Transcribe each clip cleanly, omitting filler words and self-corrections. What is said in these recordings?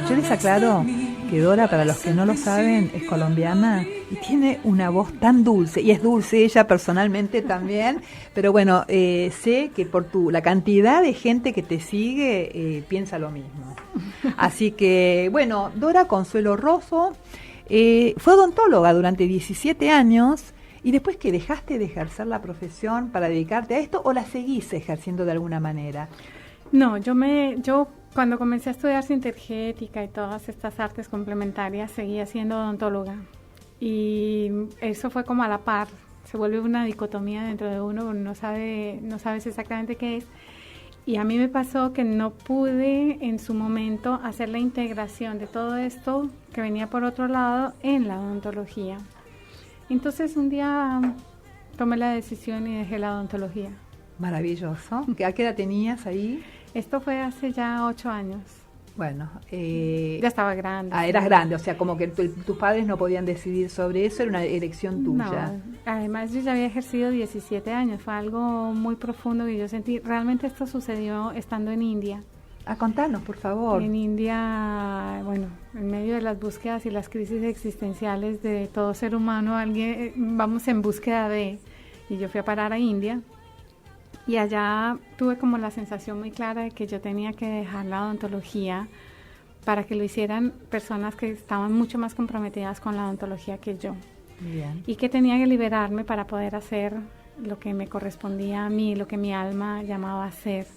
Yo les aclaro que Dora, para los que no lo saben, es colombiana y tiene una voz tan dulce, y es dulce ella personalmente también, pero bueno, sé que por la cantidad de gente que te sigue, piensa lo mismo. Así que, bueno, Dora Consuelo Rosso fue odontóloga durante 17 años, y después que dejaste de ejercer la profesión para dedicarte a esto, ¿o la seguís ejerciendo de alguna manera? No, yo cuando comencé a estudiar sintergética y todas estas artes complementarias, seguía siendo odontóloga. Y eso fue como a la par, se vuelve una dicotomía dentro de uno, no sabes exactamente qué es. Y a mí me pasó que no pude en su momento hacer la integración de todo esto que venía por otro lado en la odontología. Entonces un día tomé la decisión y dejé la odontología. Maravilloso. ¿A qué edad tenías ahí? Esto fue hace ya 8 años. Bueno, ya estaba grande. Eras grande, o sea, como que tus padres no podían decidir sobre eso, era una elección tuya. No, además yo ya había ejercido 17 años, fue algo muy profundo que yo sentí. Realmente esto sucedió estando en India. Contanos, por favor. En India, bueno, en medio de las búsquedas y las crisis existenciales de todo ser humano, vamos en búsqueda de, y yo fui a parar a India. Y allá tuve como la sensación muy clara de que yo tenía que dejar la odontología para que lo hicieran personas que estaban mucho más comprometidas con la odontología que yo. Bien. Y que tenía que liberarme para poder hacer lo que me correspondía a mí, lo que mi alma llamaba hacer.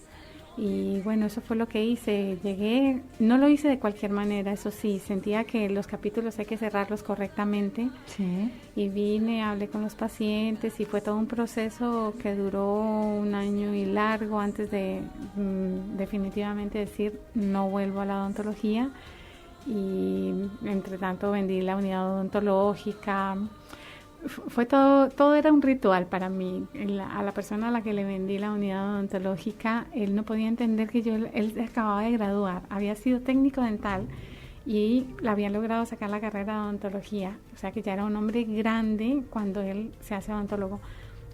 Y bueno, eso fue lo que hice. Llegué, no lo hice de cualquier manera, eso sí, sentía que los capítulos hay que cerrarlos correctamente. Sí. Y vine, hablé con los pacientes y fue todo un proceso que duró 1 año y largo antes de definitivamente decir no vuelvo a la odontología. Y entre tanto vendí la unidad odontológica. Fue todo era un ritual para mí. A la persona a la que le vendí la unidad odontológica, él no podía entender que él se acababa de graduar, había sido técnico dental y le había logrado sacar la carrera de odontología, o sea que ya era un hombre grande cuando él se hace odontólogo.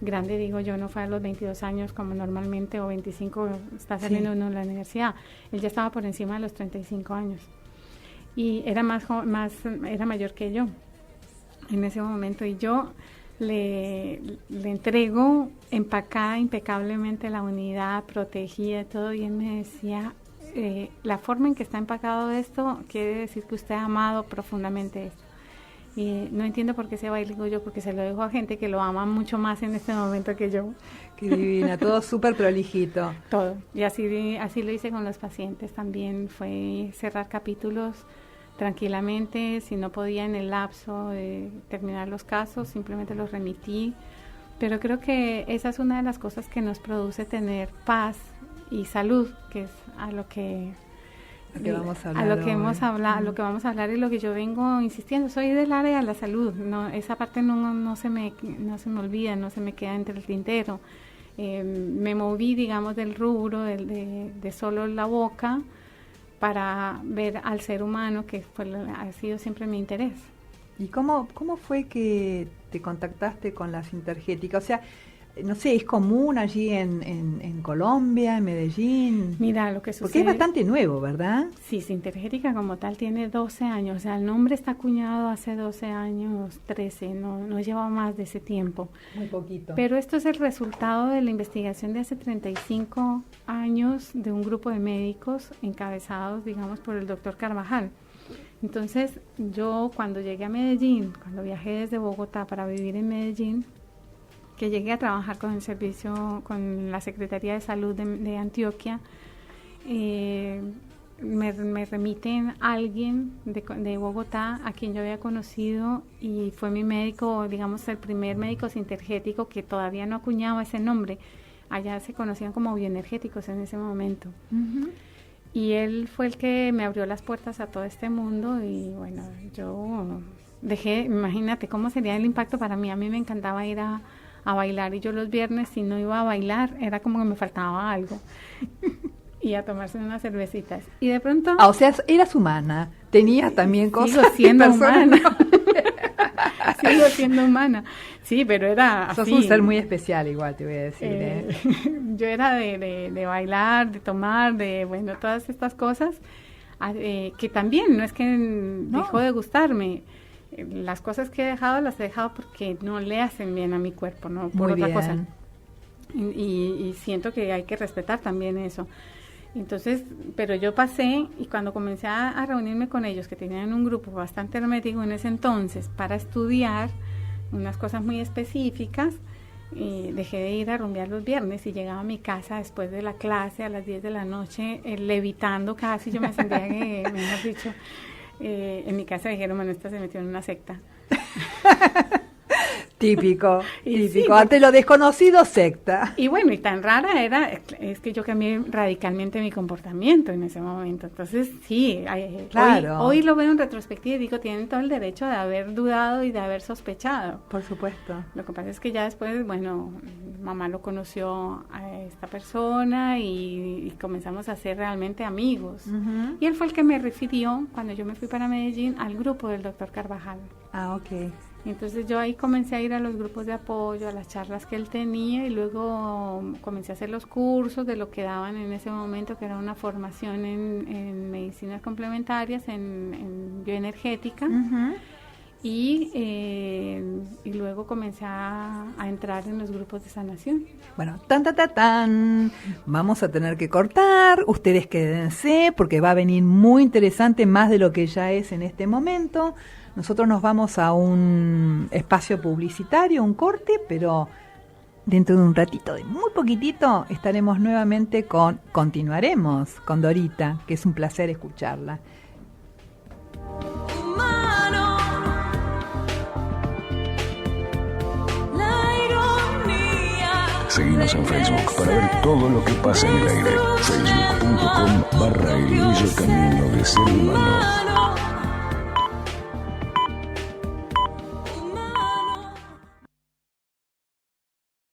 Grande digo yo, no fue a los 22 años como normalmente, o 25 está saliendo uno de la universidad. Él ya estaba por encima de los 35 años y era era mayor que yo en ese momento, y yo le entrego empacada impecablemente la unidad, protegida y todo, y él me decía, la forma en que está empacado esto quiere decir que usted ha amado profundamente esto. Y no entiendo por qué se va, y digo yo, porque se lo dejo a gente que lo ama mucho más en este momento que yo. Qué divina, todo súper prolijito. Todo, y así lo hice con los pacientes también, fue cerrar capítulos tranquilamente. Si no podía en el lapso de terminar los casos, simplemente los remití. Pero creo que esa es una de las cosas que nos produce tener paz y salud, que es a lo que vamos a hablar, a lo que hemos hablado, a lo que vamos a hablar y lo que yo vengo insistiendo. Soy del área de la salud, no, esa parte no se me olvida, no se me queda entre el tintero. Me moví, digamos, del rubro de solo la boca para ver al ser humano, que ha sido siempre mi interés. ¿Y cómo fue que te contactaste con la sintergética? O sea, no sé, ¿es común allí en Colombia, en Medellín? Mira, lo que sucede... Porque es bastante nuevo, ¿verdad? Sí, sintergética como tal tiene 12 años, o sea, el nombre está acuñado hace 12 años, 13, no lleva más de ese tiempo. Muy poquito. Pero esto es el resultado de la investigación de hace 35 años de un grupo de médicos encabezados, digamos, por el doctor Carvajal. Entonces, yo cuando llegué a Medellín, cuando viajé desde Bogotá para vivir en Medellín, que llegué a trabajar con el servicio, con la Secretaría de Salud de Antioquia, me remiten a alguien de Bogotá a quien yo había conocido y fue mi médico, digamos, el primer médico sintergético, que todavía no acuñaba ese nombre. Allá se conocían como bioenergéticos en ese momento. Uh-huh. Y él fue el que me abrió las puertas a todo este mundo y bueno, yo imagínate cómo sería el impacto para mí. A mí me encantaba ir a bailar y yo los viernes, si no iba a bailar, era como que me faltaba algo. Y a tomarse unas cervecitas. Y de pronto... o sea, eras humana, tenías también cosas... Sigo siendo humana. Sigo siendo humana. Sí, pero era así. Sos un ser muy especial igual, te voy a decir. Yo era de bailar, de tomar, bueno, todas estas cosas, que también no es que dejó de gustarme. Las cosas que he dejado, las he dejado porque no le hacen bien a mi cuerpo, no por otra cosa. Y siento que hay que respetar también eso. Entonces, pero yo pasé, y cuando comencé a reunirme con ellos, que tenían un grupo bastante hermético en ese entonces, para estudiar unas cosas muy específicas, dejé de ir a rumbear los viernes y llegaba a mi casa después de la clase a las 10 de la noche, levitando casi. Yo me sentía que, mejor dicho, en mi casa dijeron, bueno, esta se metió en una secta. Típico. Sí, ante lo desconocido, secta. Y bueno, y tan rara es que yo cambié radicalmente mi comportamiento en ese momento. Entonces, sí, claro. Hoy lo veo en retrospectiva y digo, tienen todo el derecho de haber dudado y de haber sospechado. Por supuesto. Lo que pasa es que ya después, bueno, mamá lo conoció a esta persona y comenzamos a ser realmente amigos. Uh-huh. Y él fue el que me refirió, cuando yo me fui para Medellín, al grupo del doctor Carvajal. Ah, ok. Entonces yo ahí comencé a ir a los grupos de apoyo, a las charlas que él tenía, y luego comencé a hacer los cursos de lo que daban en ese momento, que era una formación en medicinas complementarias, en bioenergética. Uh-huh. Y luego comencé a entrar en los grupos de sanación. Bueno, tan. Vamos a tener que cortar. Ustedes quédense porque va a venir muy interesante, más de lo que ya es en este momento. Nosotros nos vamos a un espacio publicitario, un corte, pero dentro de un ratito, de muy poquitito, estaremos nuevamente continuaremos con Dorita, que es un placer escucharla. Seguimos en Facebook para ver todo lo que pasa en el aire. Facebook.com/El bello camino de ser humano.